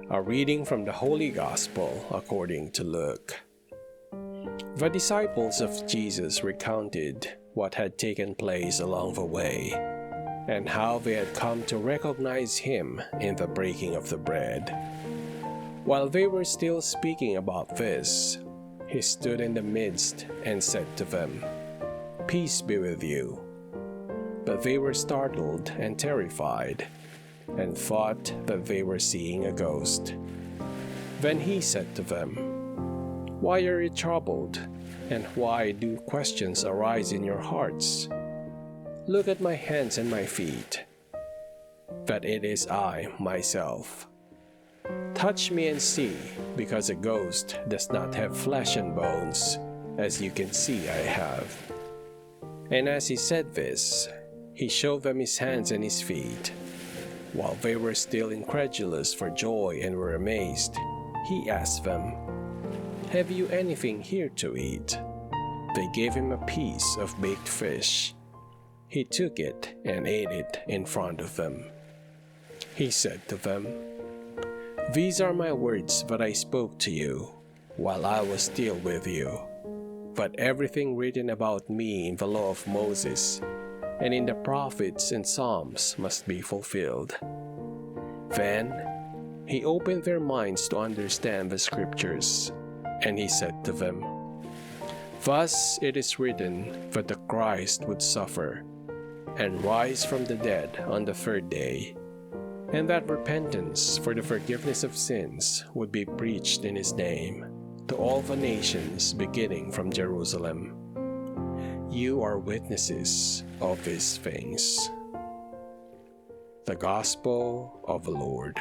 A reading from the Holy Gospel according to Luke. The disciples of Jesus recounted what had taken place along the way, and how they had come to recognize him in the breaking of the bread. While they were still speaking about this, he stood in the midst and said to them, "Peace be with you." But they were startled and terrified, and thought that they were seeing a ghost. Then he said to them, "Why are you troubled, and why do questions arise in your hearts? Look at my hands and my feet, that it is I myself. Touch me and see, because a ghost does not have flesh and bones, as you can see I have." And as he said this, he showed them his hands and his feet. While they were still incredulous for joy and were amazed, he asked them, "Have you anything here to eat?" They gave him a piece of baked fish. He took it and ate it in front of them. He said to them, "These are my words that I spoke to you while I was still with you, that everything written about me in the law of Moses and in the prophets and Psalms must be fulfilled." Then he opened their minds to understand the scriptures, and he said to them, "Thus it is written that the Christ would suffer and rise from the dead on the third day, and that repentance for the forgiveness of sins would be preached in his name to all the nations beginning from Jerusalem. You are witnesses of these things." The Gospel of the Lord.